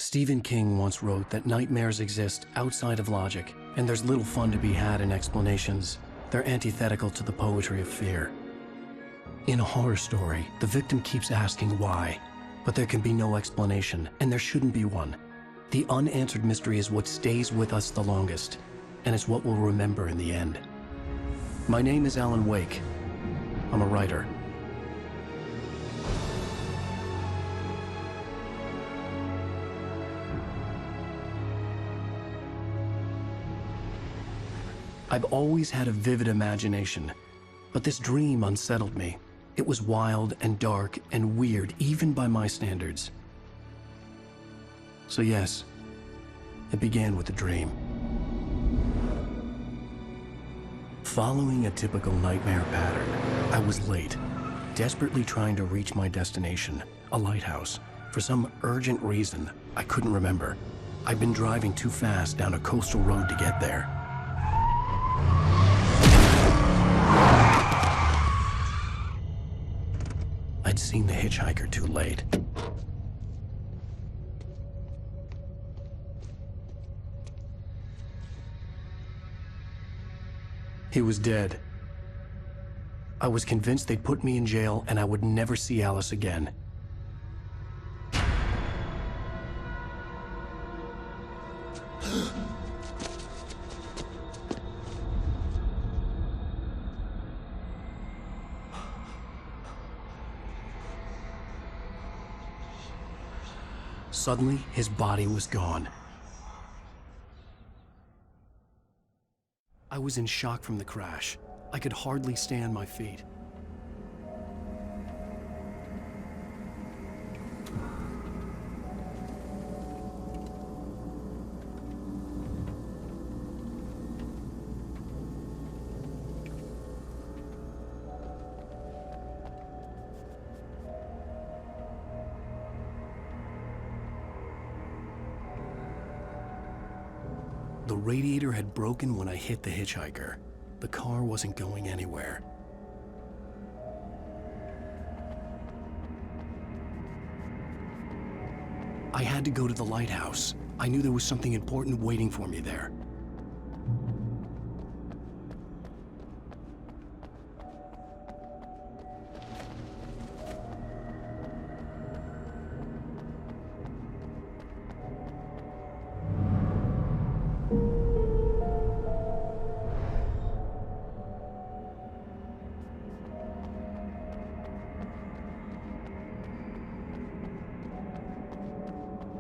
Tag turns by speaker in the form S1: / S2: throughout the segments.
S1: Stephen King once wrote that nightmares exist outside of logic, and there's little fun to be had in explanations. They're antithetical to the poetry of fear. In a horror story, the victim keeps asking why, but there can be no explanation, and there shouldn't be one. The unanswered mystery is what stays with us the longest, and it's what we'll remember in the end. My name is Alan Wake. I'm a writer. I've always had a vivid imagination, but this dream unsettled me. It was wild and dark and weird, even by my standards. So yes, it began with a dream. Following a typical nightmare pattern, I was late, desperately trying to reach my destination, a lighthouse. For some urgent reason, I couldn't remember. I'd been driving too fast down a coastal road to get there. I'd seen the hitchhiker too late. He was dead. I was convinced they'd put me in jail and I would never see Alice again. Suddenly, his body was gone. I was in shock from the crash. I could hardly stay on my feet. The radiator had broken when I hit the hitchhiker. The car wasn't going anywhere. I had to go to the lighthouse. I knew there was something important waiting for me there.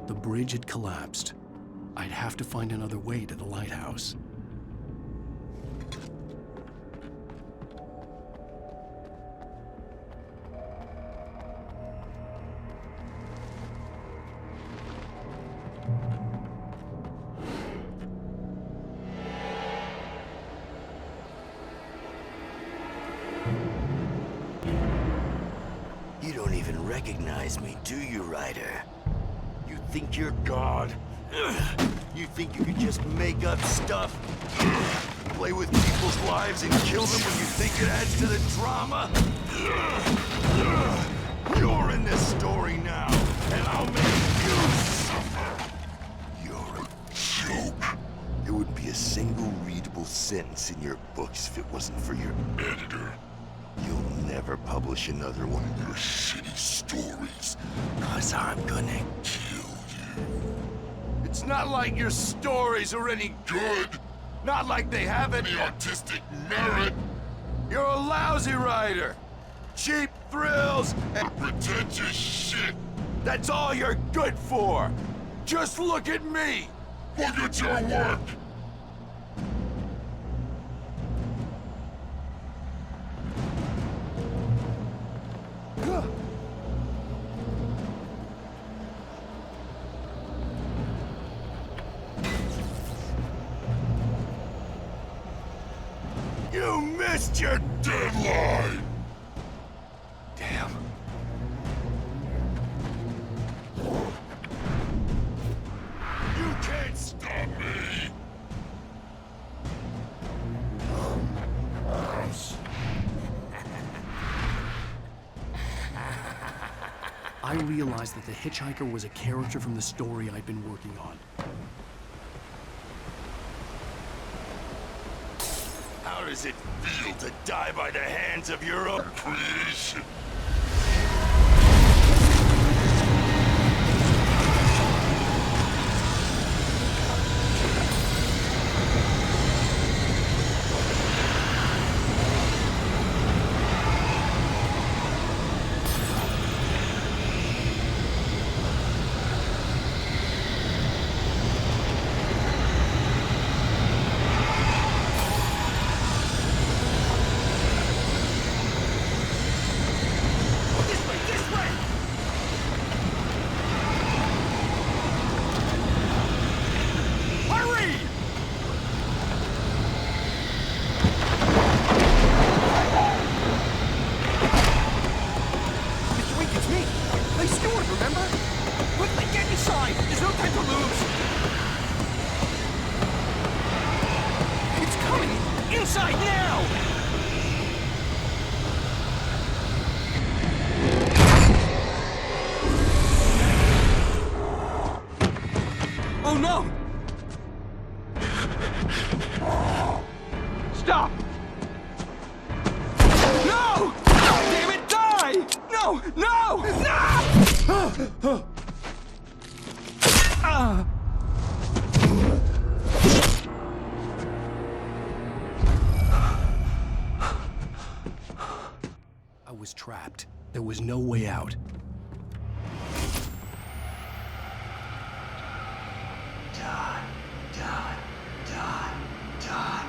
S1: The bridge had collapsed. I'd have to find another way to the lighthouse.
S2: You don't even recognize me, do you, Ryder? You think you're God? You think you could just make up stuff? Play with people's lives and kill them when you think it adds to the drama? You're in this story now, and I'll make you suffer. You're a joke. There wouldn't be a single readable sentence in your books if it wasn't for your editor. You'll never publish another one of your shitty stories, 'cause I'm gonna kill you. It's not like your stories are any good. Not like they have any artistic merit. You're a lousy writer. Cheap thrills and pretentious shit. That's all you're good for. Just look at me. Look at your work. You missed your deadline! Damn. You can't stop me!
S1: I realized that the hitchhiker was a character from the story I'd been working on.
S2: How does it feel to die by the hands of your own creation?
S3: Stop! No! Damn it, die! No! No! No!
S1: I was trapped. There was no way out.
S2: Die, die, die, die,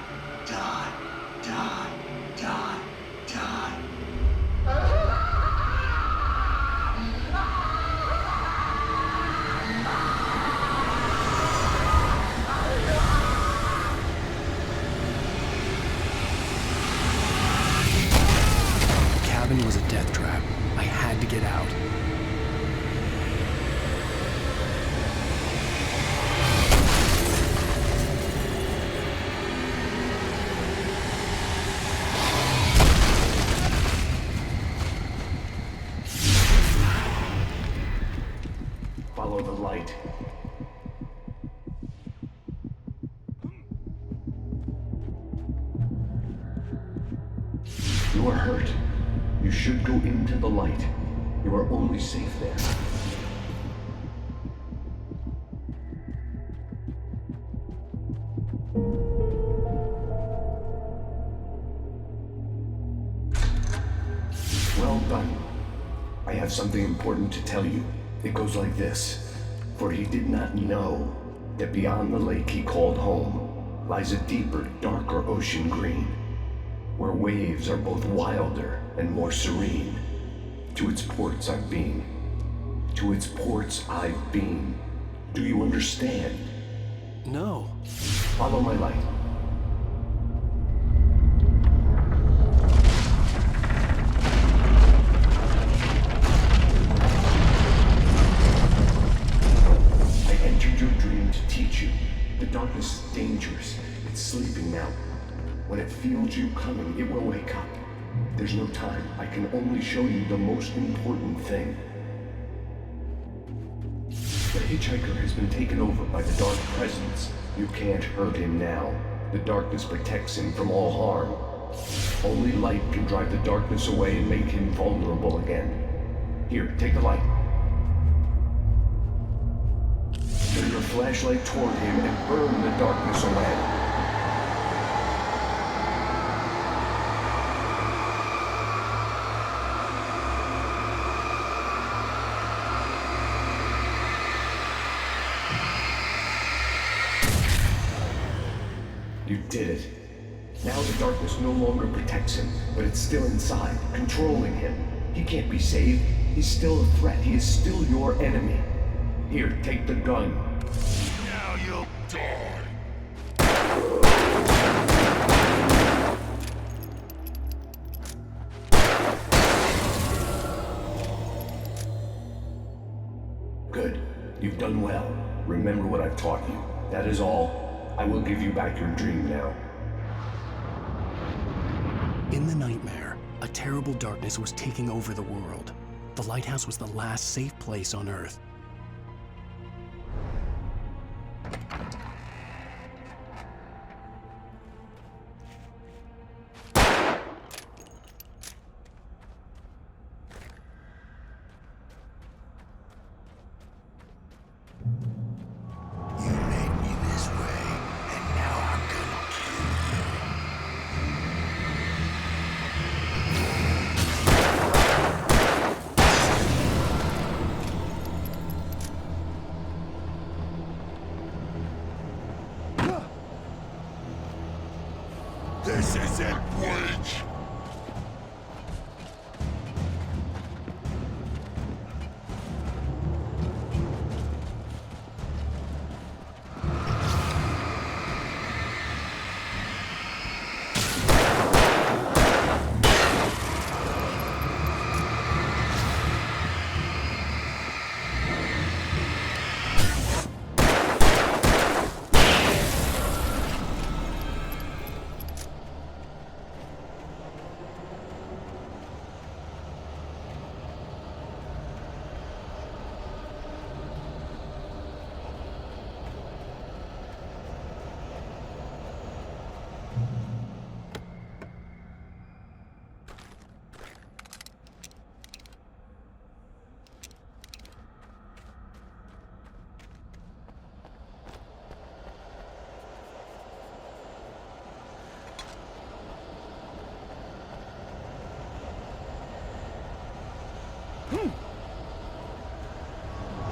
S2: die, die, die, die.
S1: The cabin was a death trap. I had to get out.
S4: Follow the light. You are hurt. You should go into the light. You are only safe there. Well done. I have something important to tell you. It goes like this. For he did not know that beyond the lake he called home lies a deeper, darker ocean green, where waves are both wilder and more serene. To its ports I've been. To its ports I've been. Do you understand?
S1: No.
S4: Follow my light. I entered your dream to teach you. The darkness is dangerous. It's sleeping now. When it feels you coming, it will wake up. There's no time. I can only show you the most important thing. The hitchhiker has been taken over by the dark presence. You can't hurt him now. The darkness protects him from all harm. Only light can drive the darkness away and make him vulnerable again. Here, take the light. Turn your flashlight toward him and burn the darkness away. You did it. Now the darkness no longer protects him, but it's still inside, controlling him. He can't be saved. He's still a threat. He is still your enemy. Here, take the gun.
S2: Now you'll die.
S4: Good. You've done well. Remember what I've taught you. That is all. I will give you back your dream now.
S1: In the nightmare, a terrible darkness was taking over the world. The the lighthouse was the last safe place on Earth.
S2: You made me this way, and now I'm gonna kill you. This isn't Bleach!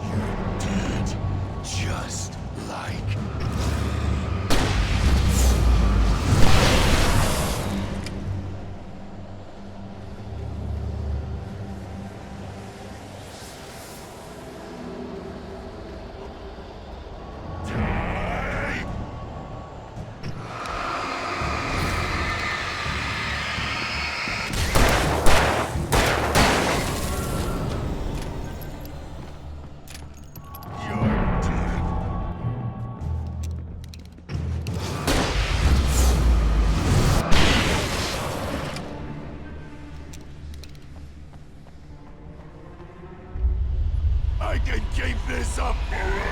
S2: You're dead, just like I can keep this up forever!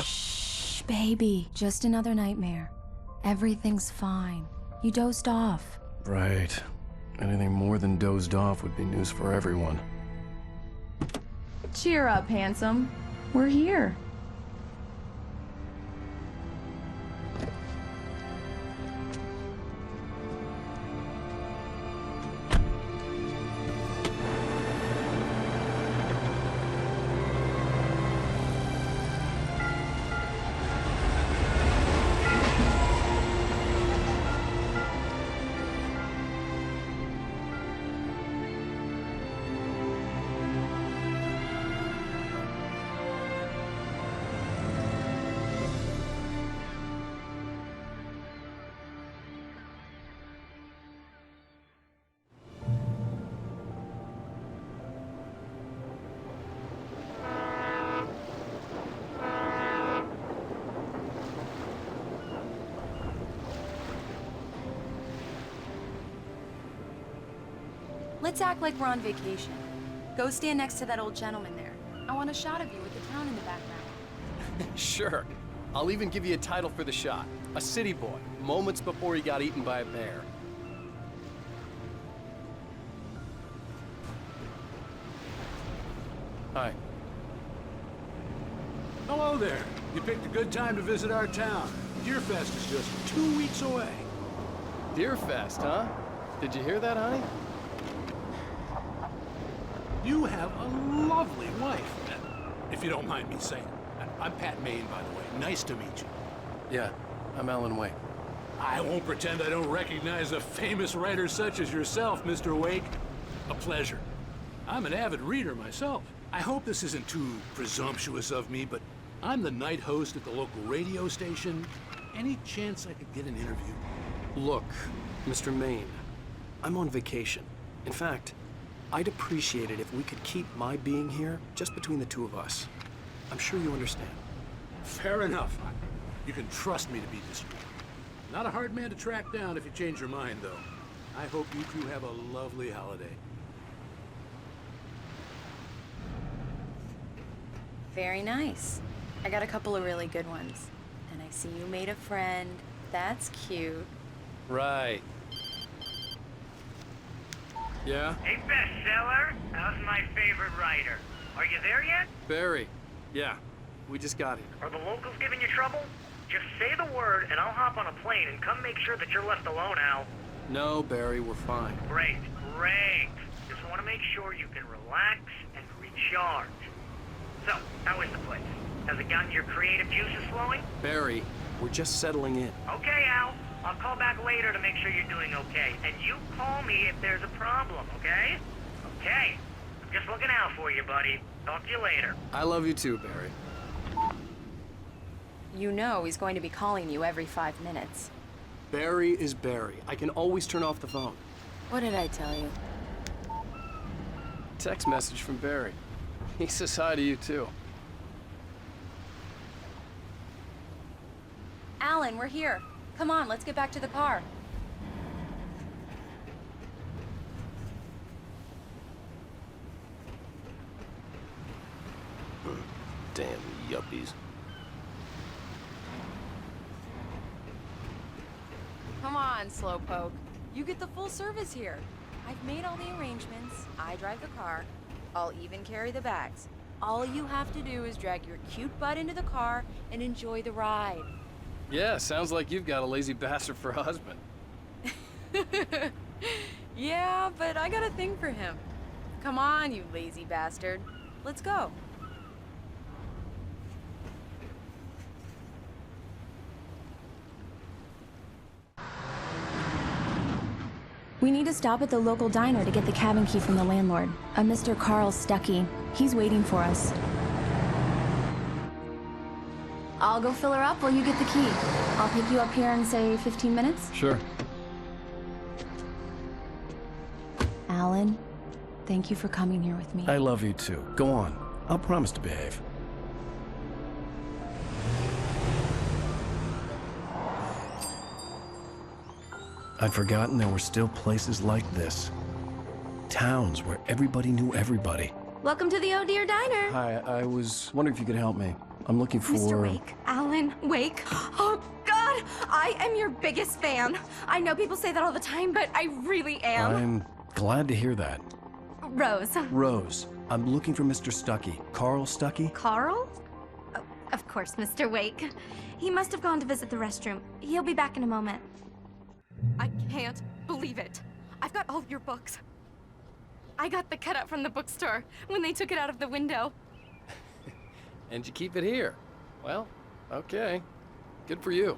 S5: Shh, baby. Just another nightmare. Everything's fine. You dozed off.
S1: Right. Anything more than dozed off would be news for everyone.
S6: Cheer up, handsome. We're here.
S5: Let's act like we're on vacation. Go stand next to that old gentleman there. I want a shot of you with the town in the background.
S1: Sure. I'll even give you a title for the shot. A city boy, moments before he got eaten by a bear. Hi.
S7: Hello there. You picked a good time to visit our town. Deerfest is just 2 weeks away.
S1: Deerfest, huh? Did you hear that, honey?
S7: You have a lovely wife, if you don't mind me saying. I'm Pat Maine, by the way. Nice to meet you.
S1: Yeah, I'm Alan Wake.
S7: I won't pretend I don't recognize a famous writer such as yourself, Mr. Wake. A pleasure. I'm an avid reader myself. I hope this isn't too presumptuous of me, but I'm the night host at the local radio station. Any chance I could get an interview?
S1: Look, Mr. Maine, I'm on vacation. In fact, I'd appreciate it if we could keep my being here just between the two of us. I'm sure you understand.
S7: Fair enough. You can trust me to be discreet. Not a hard man to track down if you change your mind, though. I hope you two have a lovely holiday.
S5: Very nice. I got a couple of really good ones. And I see you made a friend. That's cute.
S1: Right. Yeah?
S8: Hey, bestseller, how's my favorite writer? Are you there yet?
S1: Barry. Yeah, we just got here.
S8: Are the locals giving you trouble? Just say the word and I'll hop on a plane and come make sure that you're left alone, Al.
S1: No, Barry, we're fine.
S8: Great. Just want to make sure you can relax and recharge. So, how is the place? Has it gotten your creative juices flowing?
S1: Barry, we're just settling in.
S8: Okay, Al. I'll call back later to make sure you're doing okay. And you call me if there's a problem, okay? Okay. I'm just looking out for you, buddy. Talk to you later.
S1: I love you too, Barry.
S5: You know he's going to be calling you every 5 minutes.
S1: Barry is Barry. I can always turn off the phone.
S5: What did I tell you?
S1: Text message from Barry. He says hi to you too.
S5: Alan, we're here. Come on, let's get back to the car.
S1: Damn yuppies.
S5: Come on, Slowpoke. You get the full service here. I've made all the arrangements. I drive the car. I'll even carry the bags. All you have to do is drag your cute butt into the car and enjoy the ride.
S1: Yeah, sounds like you've got a lazy bastard for a husband.
S5: Yeah, but I got a thing for him. Come on, you lazy bastard. Let's go. We need to stop at the local diner to get the cabin key from the landlord, a Mr. Carl Stuckey. He's waiting for us. I'll go fill her up while you get the key. I'll pick you up here in, say, 15 minutes?
S1: Sure.
S5: Alan, thank you for coming here with me.
S1: I love you too. Go on. I'll promise to behave. I'd forgotten there were still places like this. Towns where everybody knew everybody.
S9: Welcome to the Oh Dear Diner.
S1: Hi, I was wondering if you could help me. I'm looking for...
S9: Mr. Wake. Alan Wake. Oh, God! I am your biggest fan. I know people say that all the time, but I really am.
S1: I'm glad to hear that.
S9: Rose.
S1: Rose, I'm looking for Mr. Stuckey. Carl Stuckey?
S9: Carl? Oh, of course, Mr. Wake. He must have gone to visit the restroom. He'll be back in a moment. I can't believe it. I've got all your books. I got the cutout from the bookstore when they took it out of the window.
S1: And you keep it here. Well, okay. Good for you.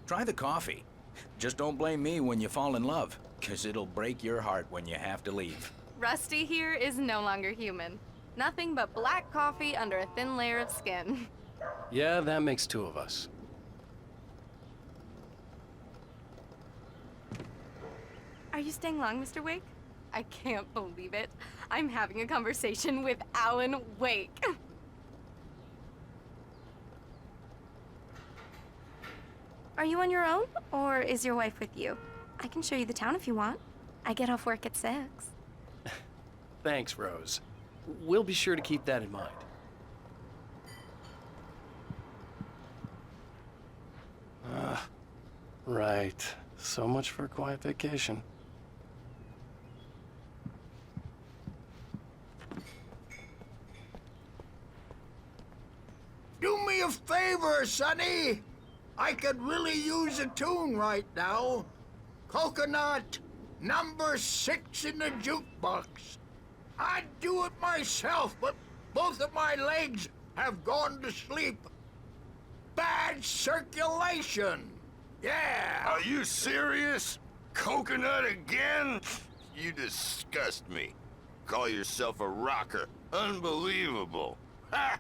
S10: Try the coffee. Just don't blame me when you fall in love, 'cause it'll break your heart when you have to leave.
S9: Rusty here is no longer human. Nothing but black coffee under a thin layer of skin.
S1: Yeah, that makes two of us.
S9: Are you staying long, Mr. Wake? I can't believe it. I'm having a conversation with Alan Wake. Are you on your own, or is your wife with you? I can show you the town if you want. I get off work at 6.
S1: Thanks, Rose. We'll be sure to keep that in mind. Right. So much for a quiet vacation.
S11: Do me a favor, Sonny. I could really use a tune right now. Coconut, number 6 in the jukebox. I'd do it myself, but both of my legs have gone to sleep. Bad circulation. Yeah.
S2: Are you serious? Coconut again? You disgust me. Call yourself a rocker. Unbelievable. Ha!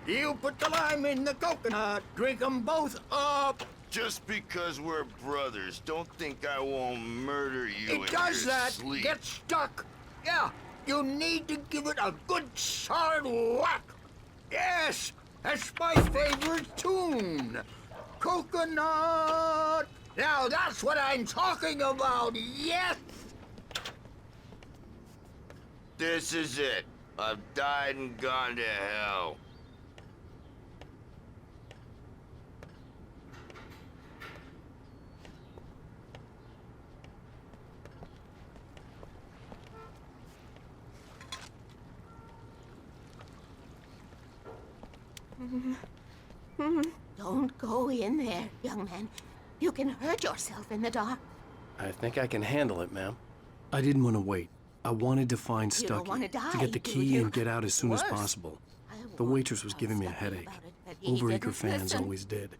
S11: You put the lime in the coconut. Drink them both up.
S2: Just because we're brothers, don't think I won't murder you in
S11: It does
S2: your
S11: that.
S2: sleep.
S11: Get stuck. Yeah, you need to give it a good solid whack. Yes, that's my favorite tune. Coconut. Now that's what I'm talking about, yes.
S2: This is it. I've died and gone to hell.
S12: Don't go in there, young man. You can hurt yourself in the dark.
S1: I think I can handle it, ma'am. I didn't want to wait. I wanted to find
S12: You don't
S1: Stucky,
S12: wanna die,
S1: to get the
S12: do
S1: key
S12: you?
S1: and get out as soon as
S12: Worse.
S1: possible.
S12: I
S1: The
S12: warned
S1: waitress was giving me a
S12: Stucky
S1: headache.
S12: about it, but he
S1: Overeager
S12: didn't
S1: fans
S12: listen.
S1: always did.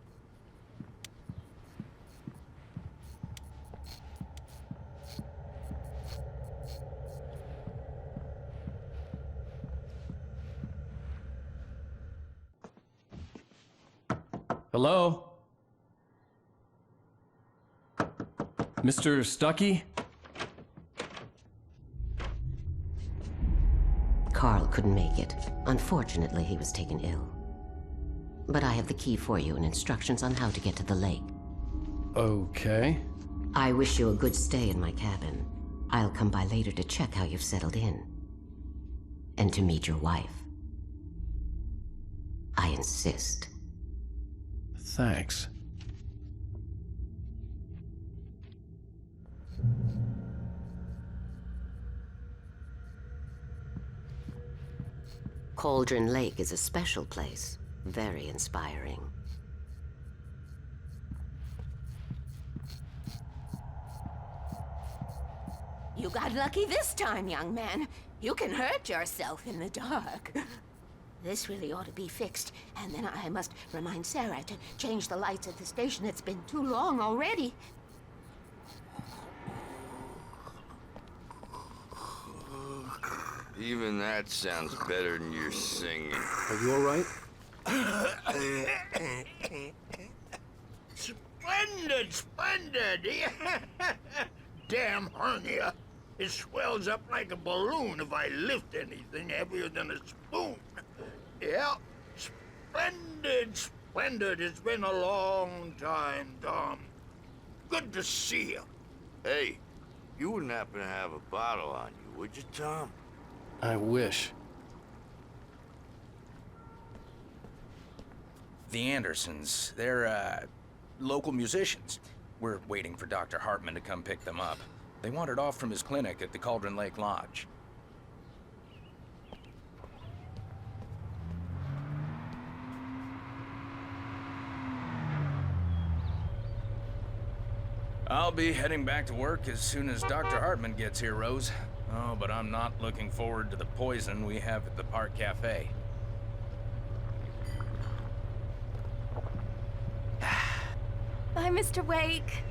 S1: Hello? Mr. Stucky?
S13: Carl couldn't make it. Unfortunately, he was taken ill. But I have the key for you and instructions on how to get to the lake.
S1: Okay.
S13: I wish you a good stay in my cabin. I'll come by later to check how you've settled in. And to meet your wife. I insist.
S1: Thanks.
S13: Cauldron Lake is a special place. Very inspiring.
S12: You got lucky this time, young man. You can hurt yourself in the dark. This really ought to be fixed, and then I must remind Sarah to change the lights at the station. It's been too long already.
S2: Even that sounds better than your singing.
S1: Are you all right?
S11: Splendid, splendid. Damn hernia. It swells up like a balloon if I lift anything heavier than a spoon. Yeah, splendid, splendid. It's been a long time, Tom. Good to see you.
S2: Hey, you wouldn't happen to have a bottle on you, would you, Tom?
S1: I wish.
S10: The Andersons, they're, local musicians. We're waiting for Dr. Hartman to come pick them up. They wandered off from his clinic at the Cauldron Lake Lodge. I'll be heading back to work as soon as Dr. Hartman gets here, Rose. Oh, but I'm not looking forward to the poison we have at the Park Cafe.
S9: Bye, Mr. Wake.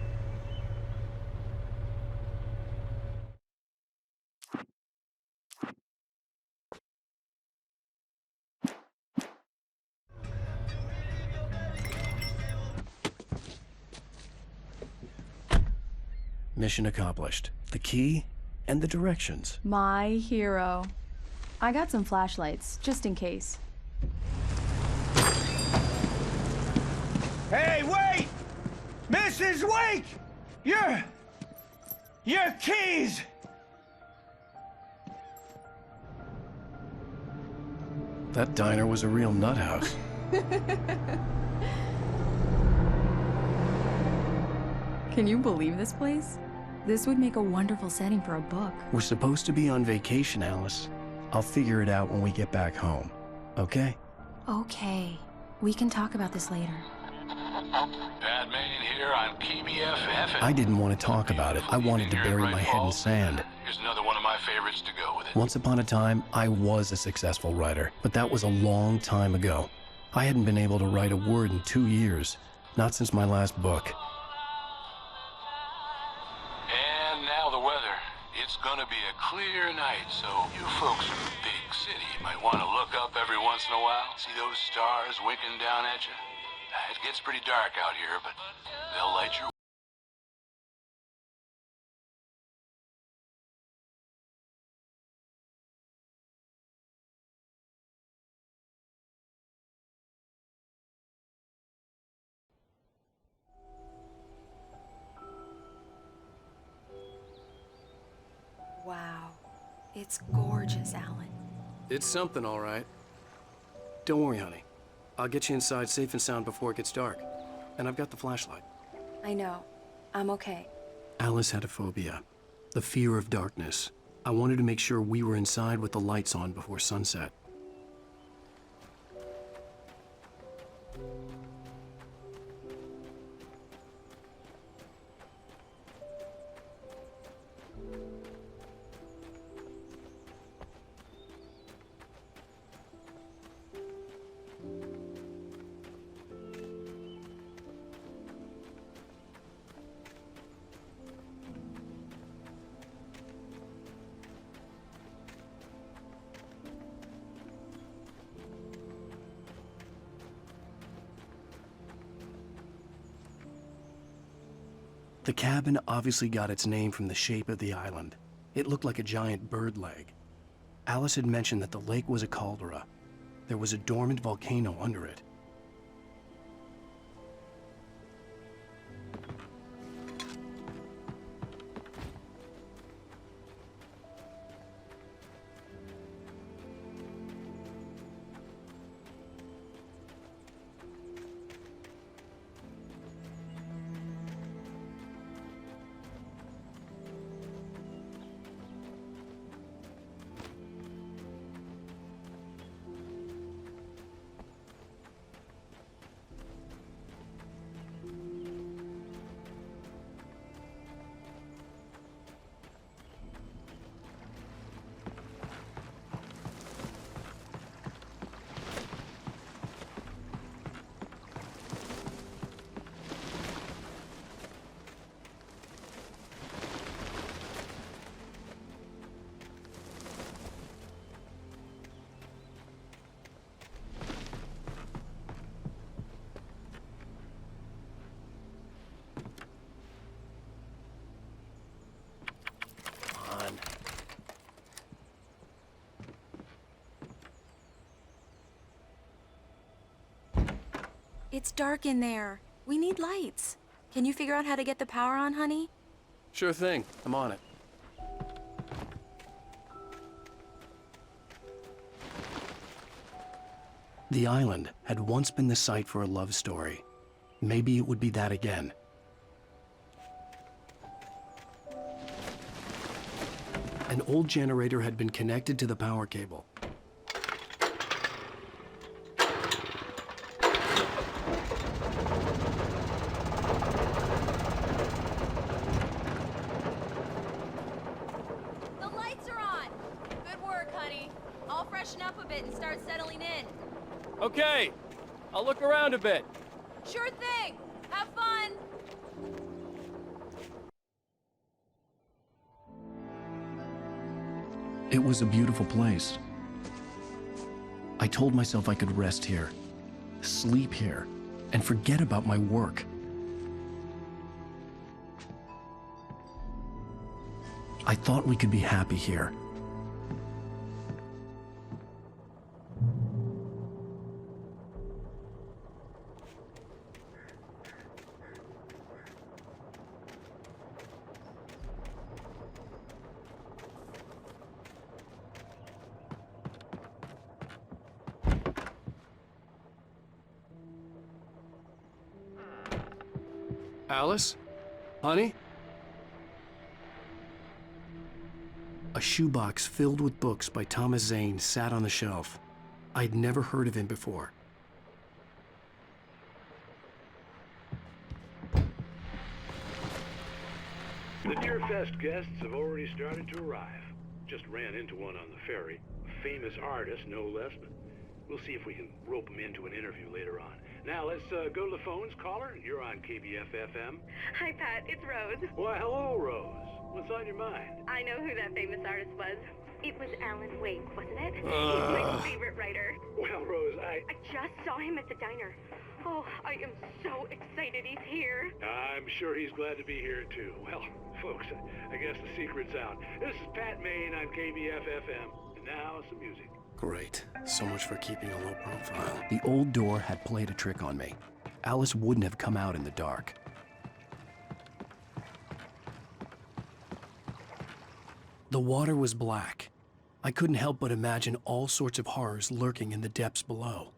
S1: Mission accomplished. The key and the directions.
S6: My hero. I got some flashlights, just in case.
S3: Hey, wait! Mrs. Wake! Your keys!
S1: That diner was a real nut house.
S6: Can you believe this place? This would make a wonderful setting for a book.
S1: We're supposed to be on vacation, Alice. I'll figure it out when we get back home. Okay?
S6: Okay. We can talk about this later.
S7: Batman here on KBFF.
S1: I didn't want to talk about it. I wanted to bury my head in sand.
S7: Here's another one of my favorites to go with it.
S1: Once upon a time, I was a successful writer, but that was a long time ago. I hadn't been able to write a word in 2 years, not since my last book.
S7: And now the weather. It's gonna be a clear night, so you folks in the big city might want to look up every once in a while. See those stars winking down at you? It gets pretty dark out here, but they'll light your...
S5: Wow. It's gorgeous, Alan.
S1: It's something, all right. Don't worry, honey. I'll get you inside safe and sound before it gets dark. And I've got the flashlight.
S5: I know. I'm okay.
S1: Alice had a phobia. The fear of darkness. I wanted to make sure we were inside with the lights on before sunset. The cabin obviously got its name from the shape of the island. It looked like a giant bird leg. Alice had mentioned that the lake was a caldera. There was a dormant volcano under it.
S5: It's dark in there. We need lights. Can you figure out how to get the power on, honey?
S1: Sure thing. I'm on it. The island had once been the site for a love story. Maybe it would be that again. An old generator had been connected to the power cable.
S5: The lights are on! Good work, honey. I'll freshen up a bit and start settling in.
S14: Okay, I'll look around a bit.
S5: Sure thing! Have fun!
S1: It was a beautiful place. I told myself I could rest here, sleep here, and forget about my work. I thought we could be happy here.
S7: Alice? Honey?
S1: A shoebox filled with books by Thomas Zane sat on the shelf. I'd never heard of him before.
S15: The Deer Fest guests have already started to arrive. Just ran into one on the ferry. A famous artist, no less, but we'll see if we can rope him into an interview later on. Now, let's go to the phones. Caller, you're on KBF-FM.
S16: Hi, Pat. It's Rose.
S15: Why, hello, Rose. What's on your mind?
S16: I know who that famous artist was. It was Alan Wake, wasn't it? He's my favorite writer.
S15: Well, Rose, I
S16: just saw him at the diner. Oh, I am so excited he's here.
S15: I'm sure he's glad to be here, too. Well, folks, I guess the secret's out. This is Pat Maine on KBF-FM. And now, some music.
S1: Great. So much for keeping a low profile. The old door had played a trick on me. Alice wouldn't have come out in the dark. The water was black. I couldn't help but imagine all sorts of horrors lurking in the depths below.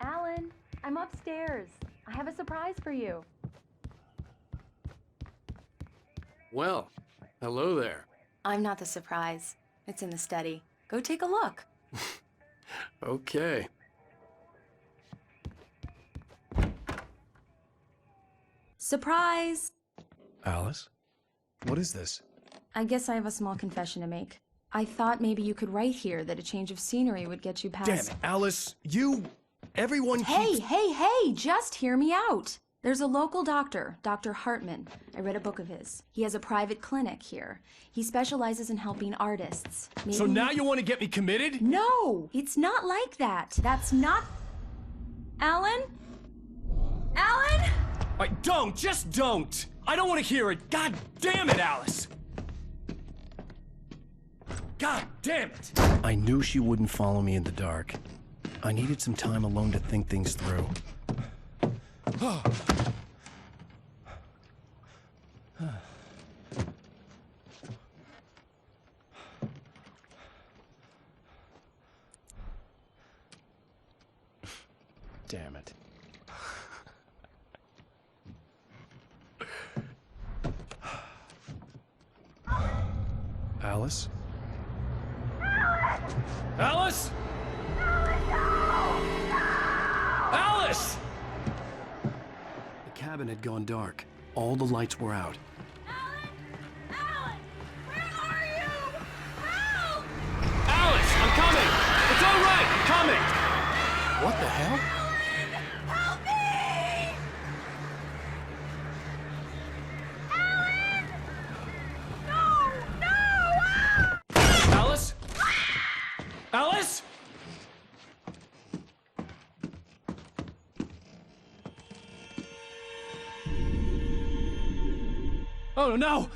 S6: Alan, I'm upstairs. I have a surprise for you.
S7: Well, hello there.
S5: I'm not the surprise. It's in the study. Go take a look.
S7: Okay.
S6: Surprise!
S1: Alice? What is this?
S6: I guess I have a small confession to make. I thought maybe you could write here that a change of scenery would get you past—
S1: Damn it, Alice! Everyone
S6: keeps— Hey, just hear me out! There's a local doctor, Dr. Hartman. I read a book of his. He has a private clinic here. He specializes in helping artists.
S1: So now you want to get me committed?
S6: No! It's not like that. That's not— Alan? Alan?
S1: Just don't! I don't want to hear it! God damn it, Alice! God damn it! I knew she wouldn't follow me in the dark. I needed some time alone to think things through. Damn it. Alice? Alice? Alice! The cabin had gone dark. All the lights were out.
S7: Alice, I'm coming! It's all right, I'm coming!
S1: What the hell?
S16: Help me! Alan! No!
S1: Alice? Alice? Oh no!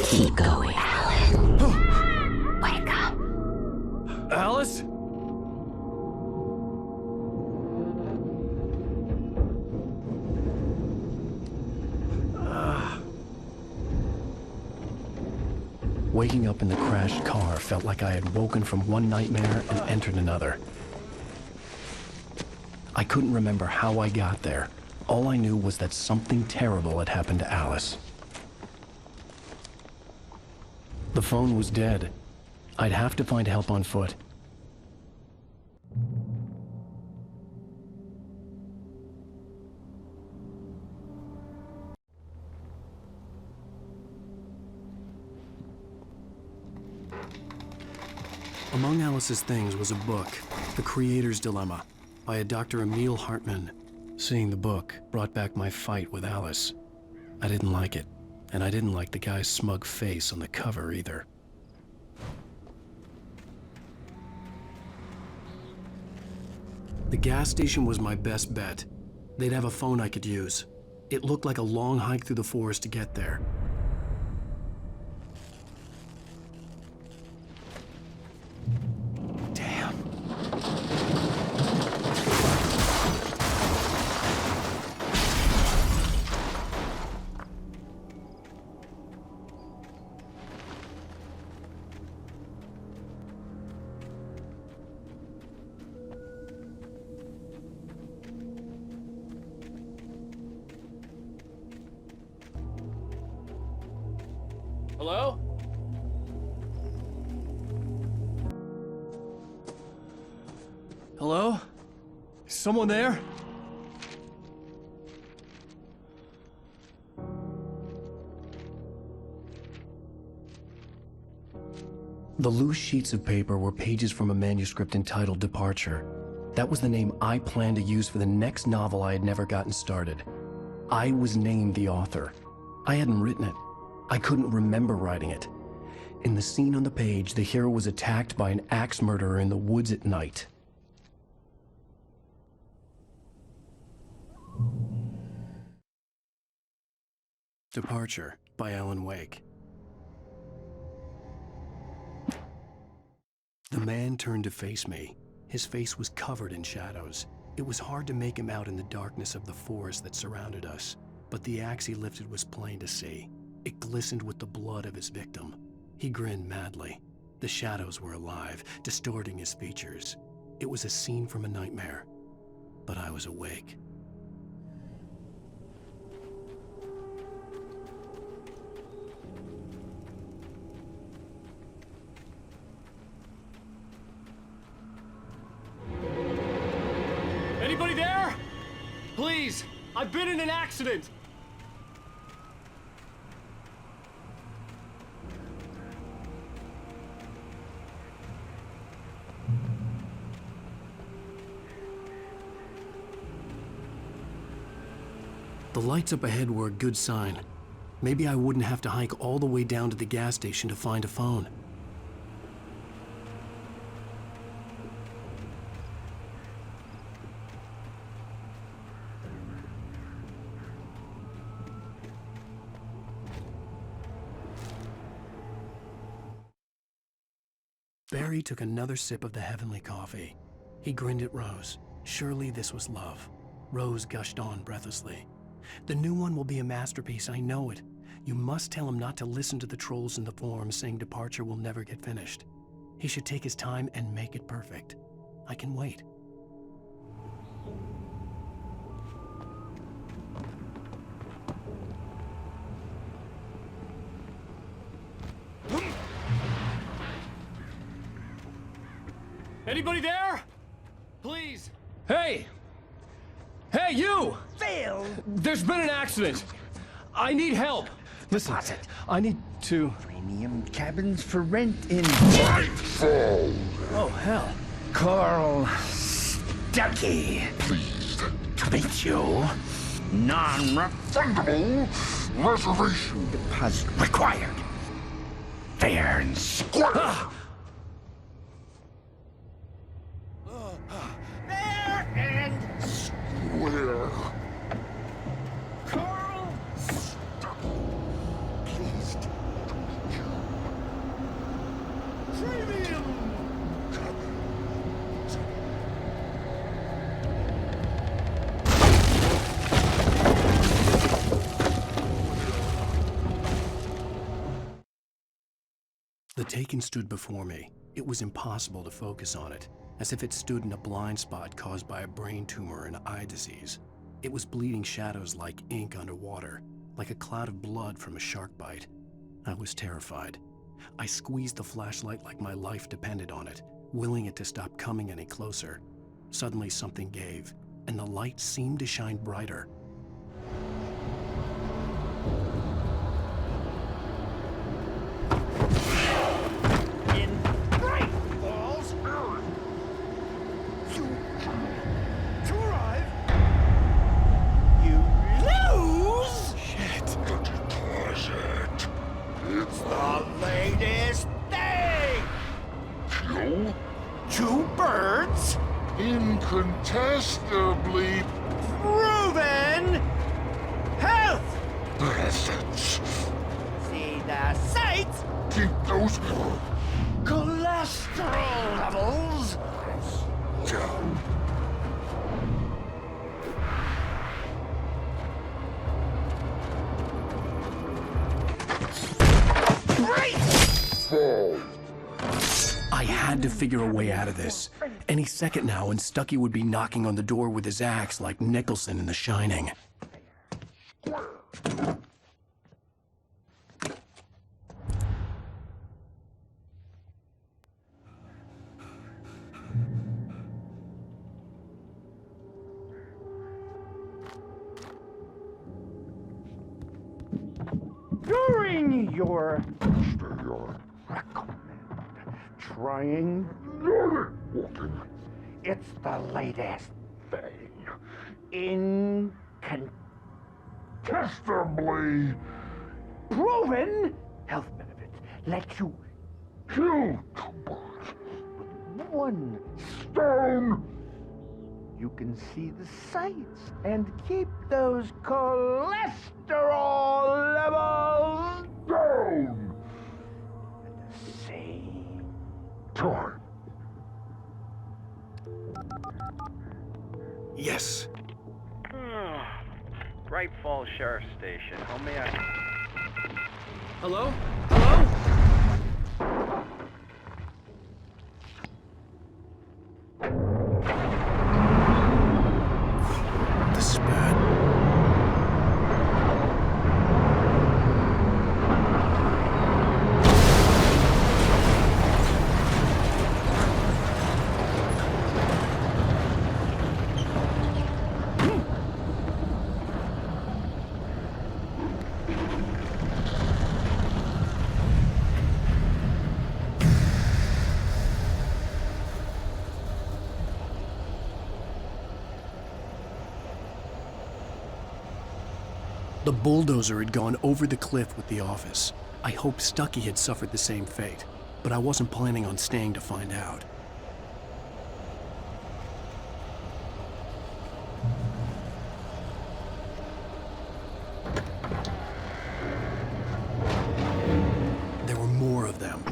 S13: Keep going, Alan. Wake up.
S1: Alice? Waking up in the crashed car felt like I had woken from one nightmare and entered another. I couldn't remember how I got there. All I knew was that something terrible had happened to Alice. The phone was dead. I'd have to find help on foot. Among Alice's things was a book, The Creator's Dilemma, by a Dr. Emil Hartmann. Seeing the book brought back my fight with Alice. I didn't like it, and I didn't like the guy's smug face on the cover either. The gas station was my best bet. They'd have a phone I could use. It looked like a long hike through the forest to get there. Damn.
S14: Hello?
S1: Hello? Is someone there? The loose sheets of paper were pages from a manuscript entitled Departure. That was the name I planned to use for the next novel I had never gotten started. I was named the author. I hadn't written it. I couldn't remember writing it. In the scene on the page, the hero was attacked by an axe murderer in the woods at night. Departure by Alan Wake. The man turned to face me. His face was covered in shadows. It was hard to make him out in the darkness of the forest that surrounded us, but the axe he lifted was plain to see. It glistened with the blood of his victim. He grinned madly. The shadows were alive, distorting his features. It was a scene from a nightmare, but I was awake.
S14: Anybody there? Please, I've been in an accident.
S1: The lights up ahead were a good sign. Maybe I wouldn't have to hike all the way down to the gas station to find a phone. Barry took another sip of the heavenly coffee. He grinned at Rose. Surely this was love. Rose gushed on breathlessly. The new one will be a masterpiece, I know it. You must tell him not to listen to the trolls in the forums saying Departure will never get finished. He should take his time and make it perfect. I can wait.
S14: Anybody there? Please. Hey! Hey, you!
S3: Phil!
S14: There's been an accident. I need help.
S3: Listen,
S14: I need to...
S3: Premium cabins for rent in...
S2: Nightfall!
S3: Oh, hell. Carl Stuckey.
S2: Pleased
S3: To meet you. Non-refundable
S2: reservation
S3: deposit required. Fair and square. Fair and
S2: square.
S3: Carl
S2: Pleased to meet you.
S3: Premium.
S1: The Taken stood before me. It was impossible to focus on it, as if it stood in a blind spot caused by a brain tumor and eye disease. It was bleeding shadows like ink underwater, like a cloud of blood from a shark bite. I was terrified. I squeezed the flashlight like my life depended on it, willing it to stop coming any closer. Suddenly something gave, and the light seemed to shine brighter.
S3: In Nightfall. troll devils!
S1: I had to figure a way out of this. Any second now, and Stucky would be knocking on the door with his axe like Nicholson in The Shining.
S3: During your recommend trying it's the latest thing. Incontestably proven health benefits. Let you kill Carboard with one stone. You can see the sights and keep those cholesterol levels down at the same time.
S1: Yes.
S17: Bright Falls Sheriff Station. How may I...
S14: Hello? Hello?
S1: This is bad. The bulldozer had gone over the cliff with the office. I hoped Stucky had suffered the same fate, but I wasn't planning on staying to find out. There were more of them.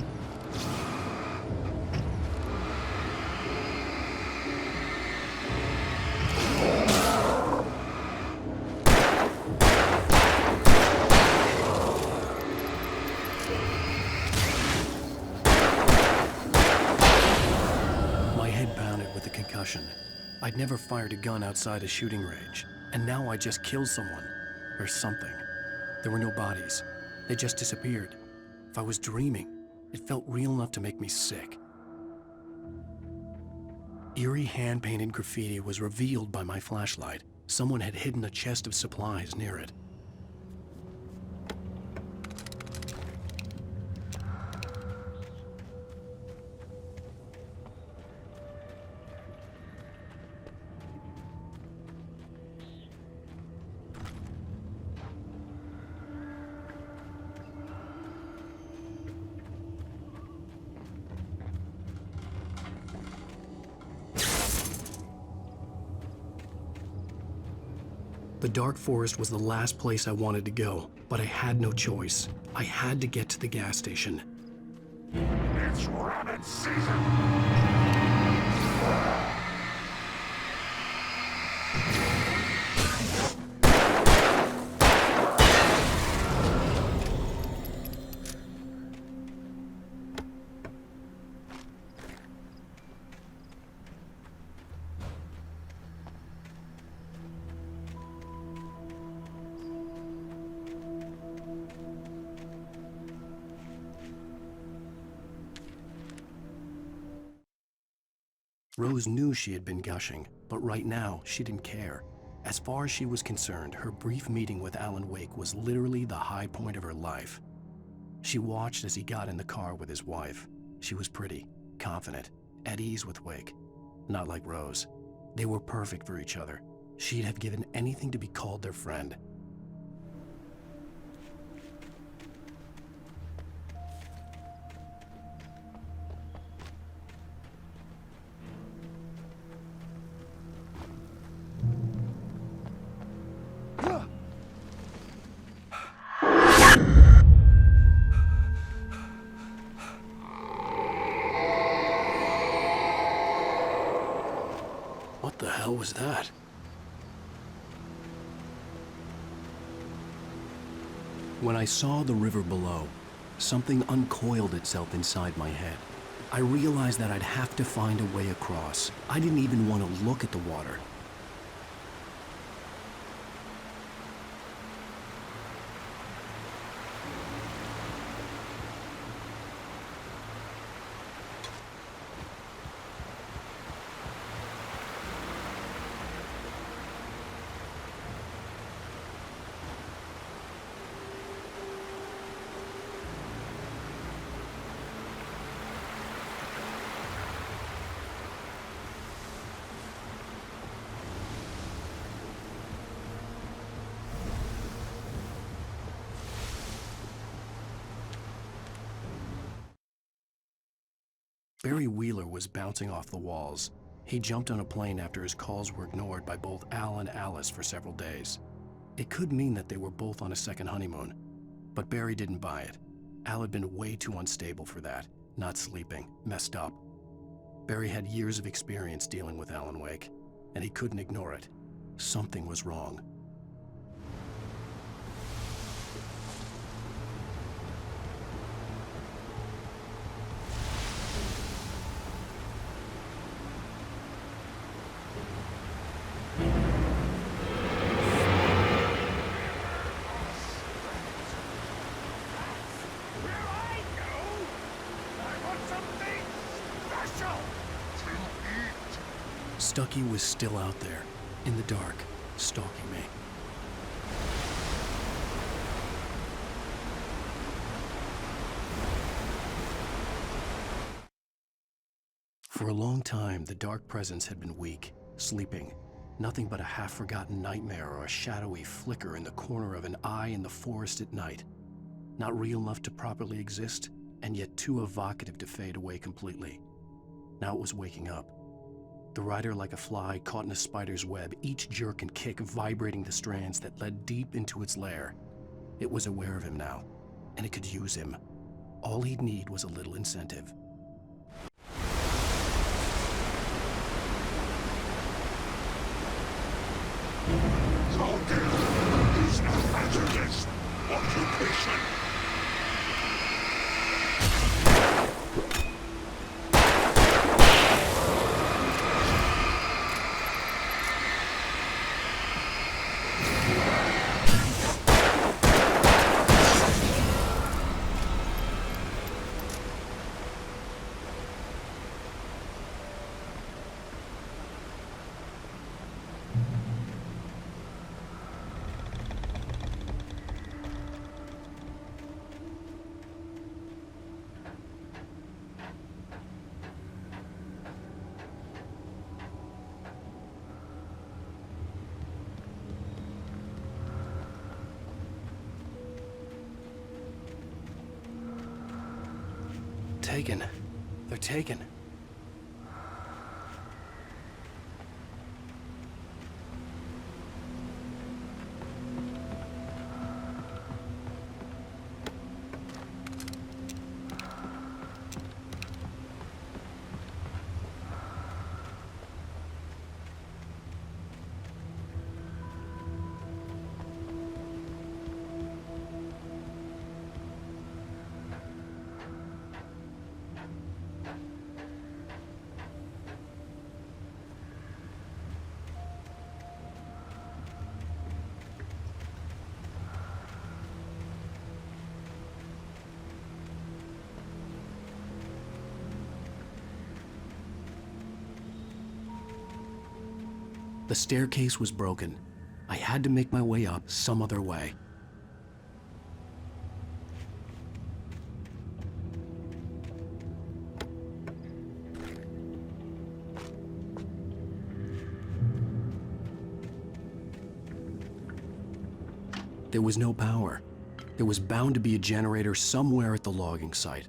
S1: I'd never fired a gun outside a shooting range, and now I just killed someone. Or something. There were no bodies. They just disappeared. If I was dreaming, it felt real enough to make me sick. Eerie hand-painted graffiti was revealed by my flashlight. Someone had hidden a chest of supplies near it. The dark forest was the last place I wanted to go, but I had no choice. I had to get to the gas station.
S3: It's rabbit season!
S1: Rose knew she had been gushing, but right now, she didn't care. As far as she was concerned, her brief meeting with Alan Wake was literally the high point of her life. She watched as he got in the car with his wife. She was pretty, confident, at ease with Wake. Not like Rose. They were perfect for each other. She'd have given anything to be called their friend. What was that? When I saw the river below, something uncoiled itself inside my head. I realized that I'd have to find a way across. I didn't even want to look at the water. Barry Wheeler was bouncing off the walls. He jumped on a plane after his calls were ignored by both Al and Alice for several days. It could mean that they were both on a second honeymoon, but Barry didn't buy it. Al had been way too unstable for that, not sleeping, messed up. Barry had years of experience dealing with Alan Wake, and he couldn't ignore it. Something was wrong. Stucky was still out there, in the dark, stalking me. For a long time, the dark presence had been weak, sleeping. Nothing but a half-forgotten nightmare or a shadowy flicker in the corner of an eye in the forest at night. Not real enough to properly exist, and yet too evocative to fade away completely. Now it was waking up. The rider like a fly caught in a spider's web, each jerk and kick vibrating the strands that led deep into its lair. It was aware of him now, and it could use him. All he'd need was a little incentive.
S3: Talking is a hazardous occupation.
S1: Taken. They're taken. The staircase was broken. I had to make my way up some other way. There was no power. There was bound to be a generator somewhere at the logging site.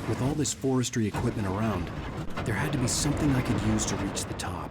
S1: With all this forestry equipment around, there had to be something I could use to reach the top.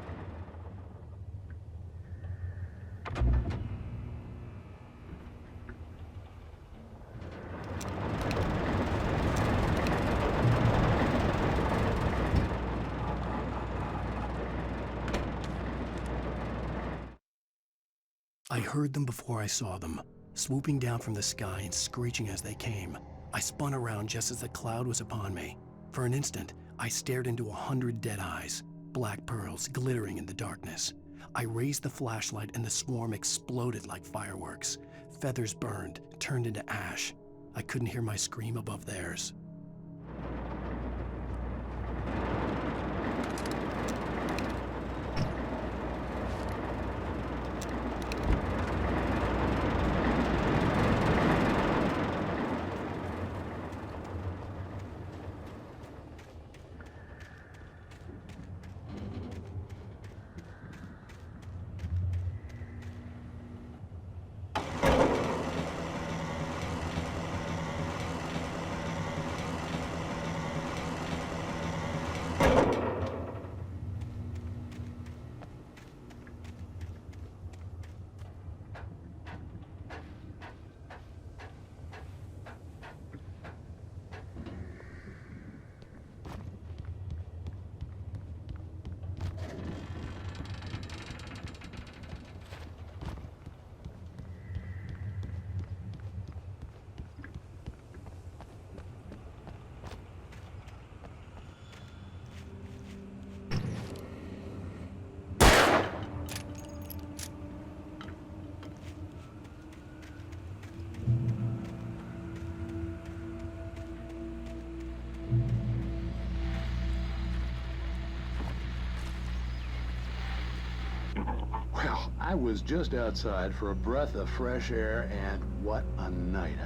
S1: I heard them before I saw them, swooping down from the sky and screeching as they came. I spun around just as the cloud was upon me. For an instant, I stared into 100 dead eyes, black pearls glittering in the darkness. I raised the flashlight and the swarm exploded like fireworks. Feathers burned, turned into ash. I couldn't hear my scream above theirs.
S15: Well, I was just outside for a breath of fresh air, and what a night.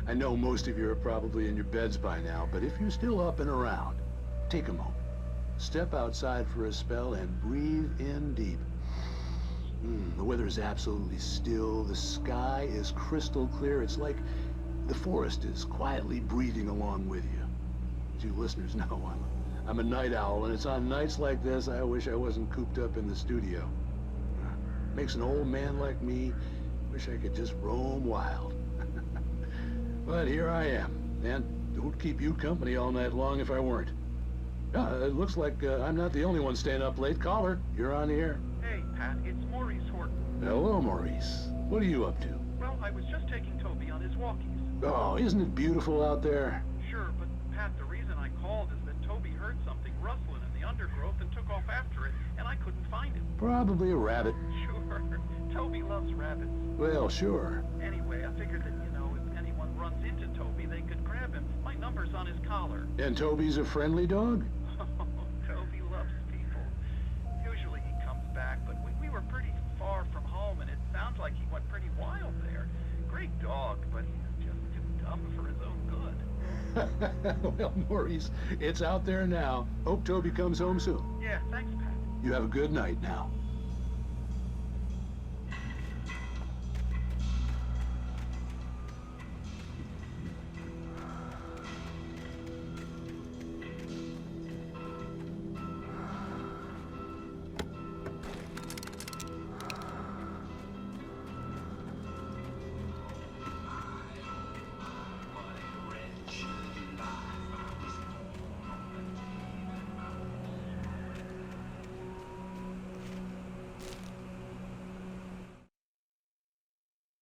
S15: I know most of you are probably in your beds by now, but if you're still up and around, take a moment. Step outside for a spell and breathe in deep. The weather is absolutely still. The sky is crystal clear. It's like the forest is quietly breathing along with you. As you listeners know, I'm a night owl, and it's on nights like this I wish I wasn't cooped up in the studio. Makes an old man like me wish I could just roam wild. But here I am, and don't keep you company all night long if I weren't. It looks like I'm not the only one staying up late. Caller, you're on the air.
S17: Hey, Pat, it's Maurice Horton.
S15: Hello, Maurice. What are you up to?
S17: Well, I was just taking Toby on his walkies.
S15: Oh, isn't it beautiful out there?
S17: Sure, but Pat, the reason I called is that Toby heard something rustling in the undergrowth and took off after it, and I couldn't find it.
S15: Probably a rabbit.
S17: Sure. Toby loves rabbits.
S15: Well, sure.
S17: Anyway, I figured that, if anyone runs into Toby, they could grab him. My number's on his collar.
S15: And Toby's a friendly dog?
S17: Toby loves people. Usually he comes back, but we were pretty far from home, and it sounds like he went pretty wild there. Great dog, but he's just too dumb for his own good.
S15: Well, Maurice, it's out there now. Hope Toby comes home soon.
S17: Yeah, thanks, Pat.
S15: You have a good night now.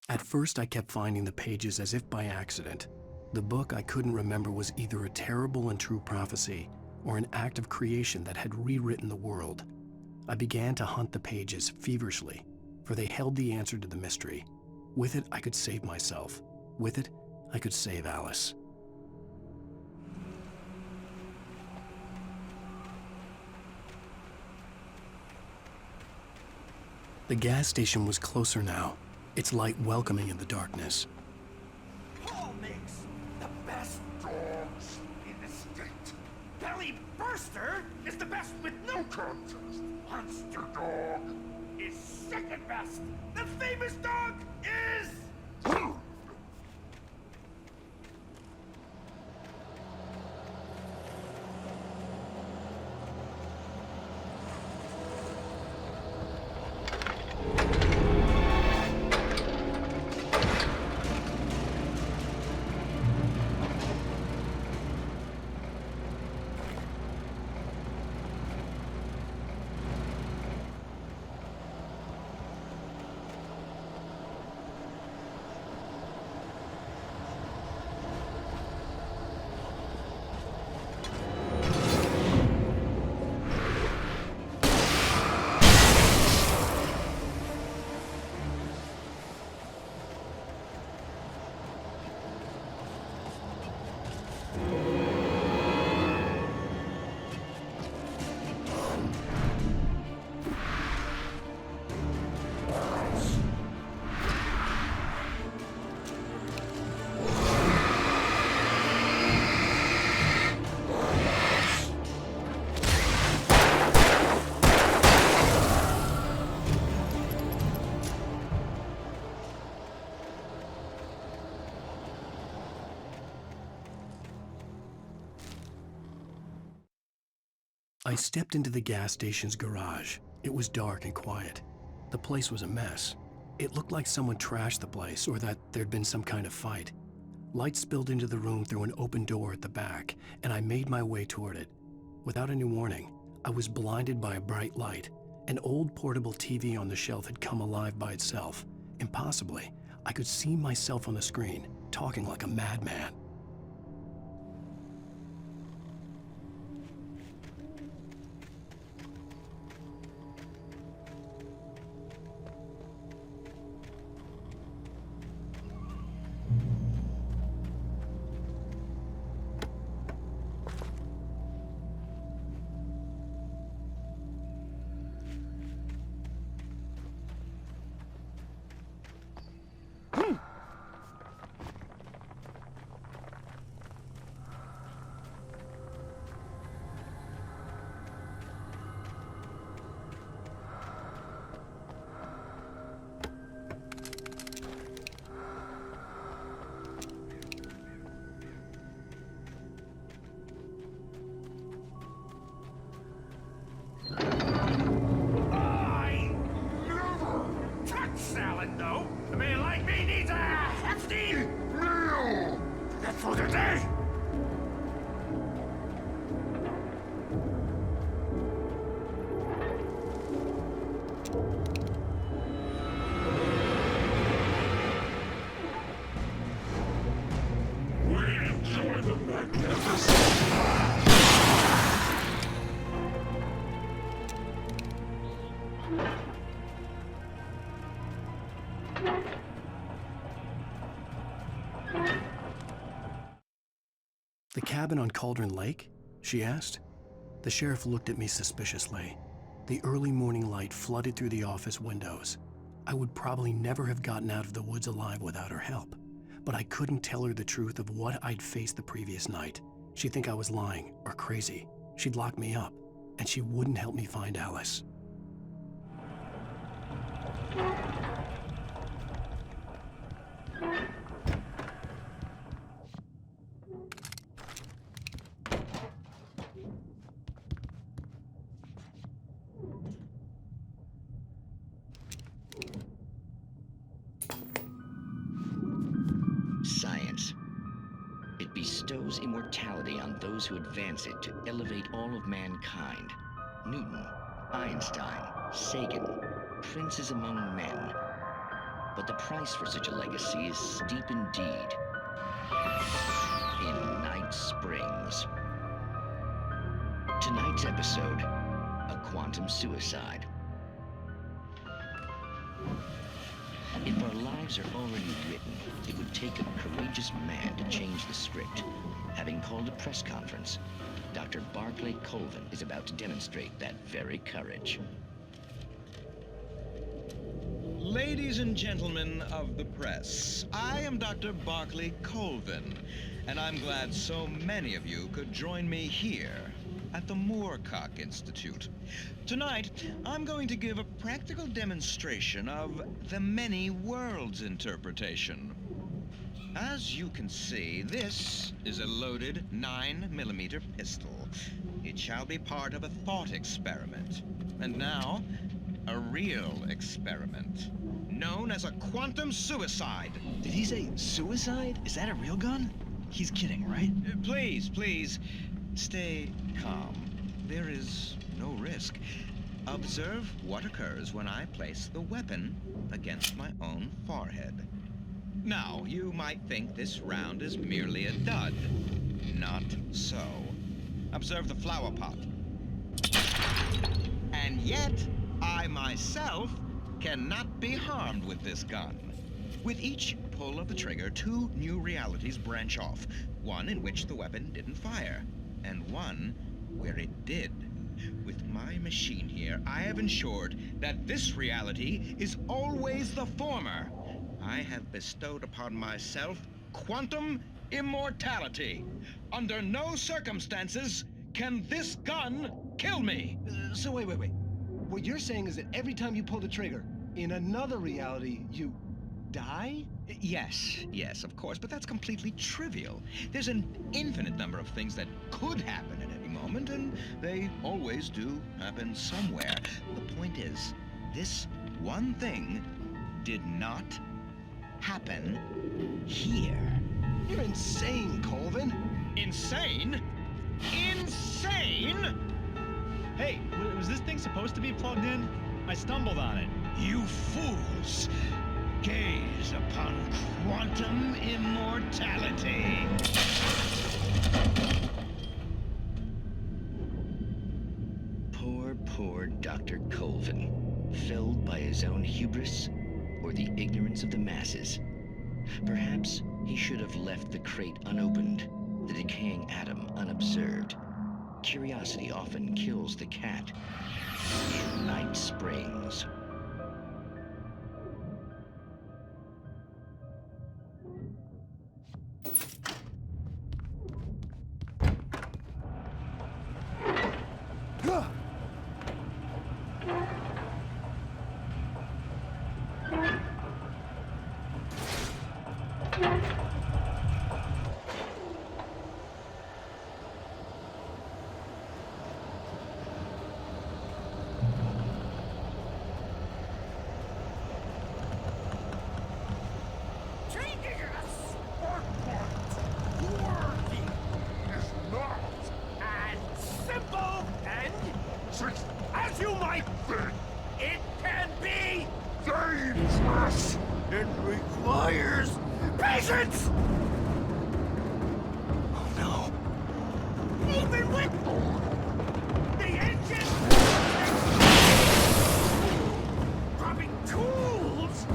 S1: At first, I kept finding the pages as if by accident. The book I couldn't remember was either a terrible and true prophecy or an act of creation that had rewritten the world. I began to hunt the pages feverishly, for they held the answer to the mystery. With it, I could save myself. With it, I could save Alice. The gas station was closer now, its light welcoming in the darkness.
S3: Paul makes the best dogs in the state. Belly Burster is the best with no contest. Monster Dog is second best. The famous dog is...
S1: I stepped into the gas station's garage. It was dark and quiet. The place was a mess. It looked like someone trashed the place or that there'd been some kind of fight. Light spilled into the room through an open door at the back, and I made my way toward it. Without any warning, I was blinded by a bright light. An old portable TV on the shelf had come alive by itself. Impossibly, I could see myself on the screen, talking like a madman. The cabin on Cauldron Lake? She asked. The sheriff looked at me suspiciously. The early morning light flooded through the office windows. I would probably never have gotten out of the woods alive without her help, but I couldn't tell her the truth of what I'd faced the previous night. She'd think I was lying or crazy. She'd lock me up, and she wouldn't help me find Alice.
S18: Science. It bestows immortality on those who advance it to elevate all of mankind. Newton, Einstein, Sagan, princes among men. But the price for such a legacy is steep indeed. In Night Springs. Tonight's episode, a quantum suicide. If our lives are already written, it would take a courageous man to change the script. Having called a press conference, Dr. Barclay Colvin is about to demonstrate that very courage.
S19: Ladies and gentlemen of the press, I am Dr. Barclay Colvin, and I'm glad so many of you could join me here at the Moorcock Institute. Tonight, I'm going to give a practical demonstration of the many worlds interpretation. As you can see, this is a loaded 9mm pistol. It shall be part of a thought experiment. And now, a real experiment, known as a quantum suicide.
S20: Did he say suicide? Is that a real gun? He's kidding, right?
S19: Please, stay calm. There is no risk. Observe what occurs when I place the weapon against my own forehead. Now, you might think this round is merely a dud. Not so. Observe the flower pot. And yet, I myself cannot be harmed with this gun. With each pull of the trigger, two new realities branch off. One in which the weapon didn't fire, and one where it did. With my machine here, I have ensured that this reality is always the former. I have bestowed upon myself quantum immortality. Under no circumstances can this gun kill me.
S20: So wait. What you're saying is that every time you pull the trigger, in another reality, you die?
S19: Yes, of course, but that's completely trivial. There's an infinite number of things that could happen at any moment. moment, and they always do happen somewhere. The point is, this one thing did not happen here.
S20: You're insane, Colvin.
S14: Insane? Insane? Hey, was this thing supposed to be plugged in? I stumbled on it.
S19: You fools! Gaze upon quantum immortality.
S18: Poor Dr. Colvin, felled by his own hubris or the ignorance of the masses. Perhaps he should have left the crate unopened, the decaying atom unobserved. Curiosity often kills the cat. In Night Springs.
S3: As you might think, it can be dangerous. It requires patience. Oh no! Even with the engine dropping tools,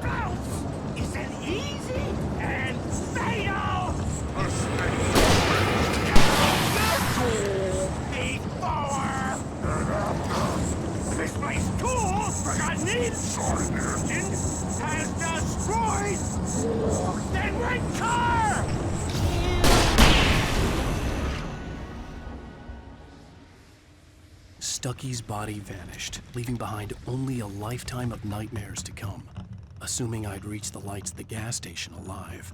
S3: bounce is an easy and fatal mistake. Misplaced tools, forgotten needs, engine has destroyed. Then red car.
S1: Stucky's body vanished, leaving behind only a lifetime of nightmares to come, assuming I'd reach the lights at the gas station alive.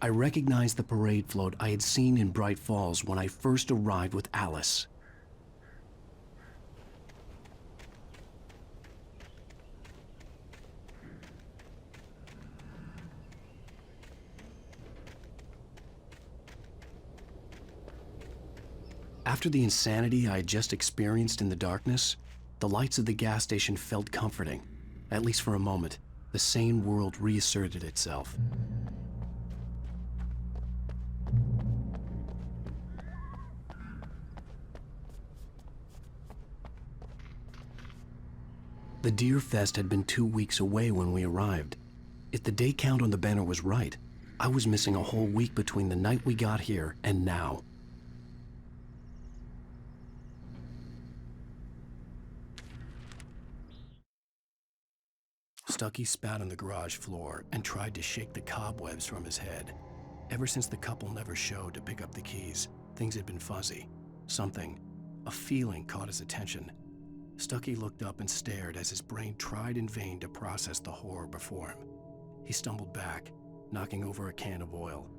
S1: I recognized the parade float I had seen in Bright Falls when I first arrived with Alice. After the insanity I had just experienced in the darkness, the lights of the gas station felt comforting. At least for a moment, the sane world reasserted itself. The Deer Fest had been 2 weeks away when we arrived. If the day count on the banner was right, I was missing a whole week between the night we got here and now. Stucky spat on the garage floor and tried to shake the cobwebs from his head. Ever since the couple never showed to pick up the keys, things had been fuzzy. Something, a feeling caught his attention. Stucky looked up and stared as his brain tried in vain to process the horror before him. He stumbled back, knocking over a can of oil.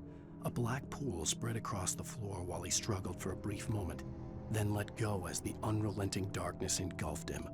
S1: A black pool spread across the floor while he struggled for a brief moment, then let go as the unrelenting darkness engulfed him.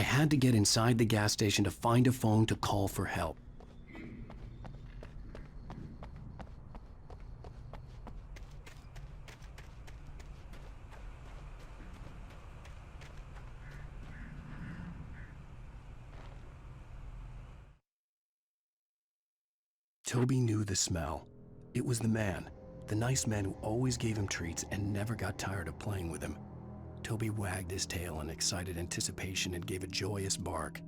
S1: had to get inside the gas station to find a phone to call for help. Toby knew the smell. It was the man, the nice man who always gave him treats and never got tired of playing with him. Toby wagged his tail in excited anticipation and gave a joyous bark.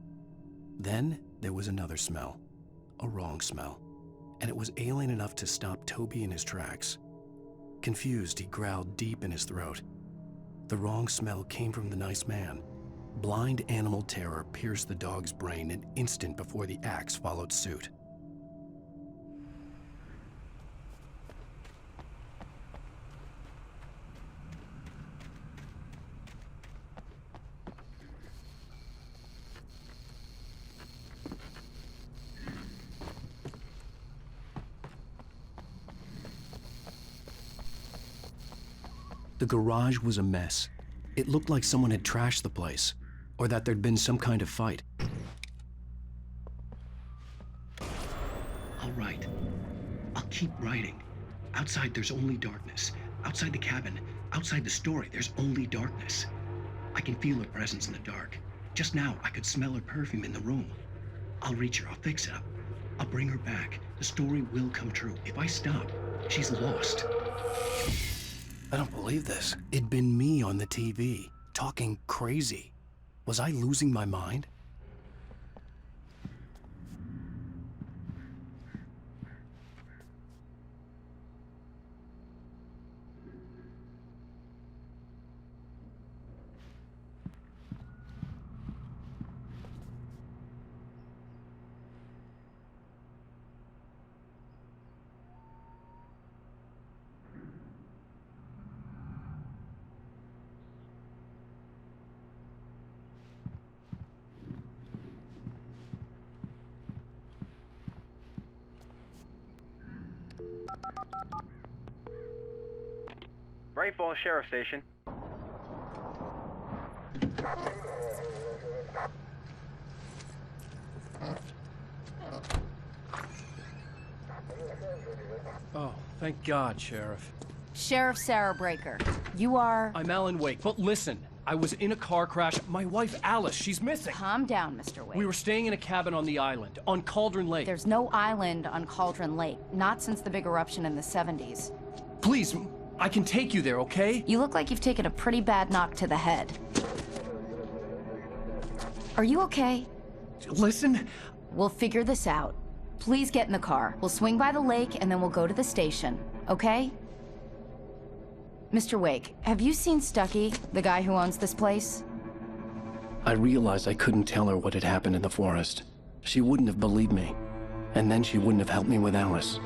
S1: Then there was another smell, a wrong smell, and it was alien enough to stop Toby in his tracks. Confused, he growled deep in his throat. The wrong smell came from the nice man. Blind animal terror pierced the dog's brain an instant before the axe followed suit. The garage was a mess. It looked like someone had trashed the place, or that there'd been some kind of fight.
S21: I'll write. I'll keep writing. Outside, there's only darkness. Outside the cabin, outside the story, there's only darkness. I can feel her presence in the dark. Just now, I could smell her perfume in the room. I'll reach her. I'll fix it up. I'll bring her back. The story will come true. If I stop, she's lost.
S1: I don't believe this. It'd been me on the TV, talking crazy. Was I losing my mind?
S22: Bright Falls Sheriff Station.
S1: Oh, thank God, Sheriff.
S6: Sheriff Sarah Breaker, you are...
S1: I'm Alan Wake, but listen, I was in a car crash. My wife, Alice, she's missing.
S6: Calm down, Mr. Wake.
S1: We were staying in a cabin on the island, on Cauldron Lake.
S6: There's no island on Cauldron Lake, not since the big eruption in the 70s.
S1: Please, I can take you there, okay?
S6: You look like you've taken a pretty bad knock to the head. Are you okay?
S1: Listen.
S6: We'll figure this out. Please get in the car. We'll swing by the lake and then we'll go to the station, okay? Mr. Wake, have you seen Stucky, the guy who owns this place?
S1: I realized I couldn't tell her what had happened in the forest. She wouldn't have believed me. And then she wouldn't have helped me with Alice.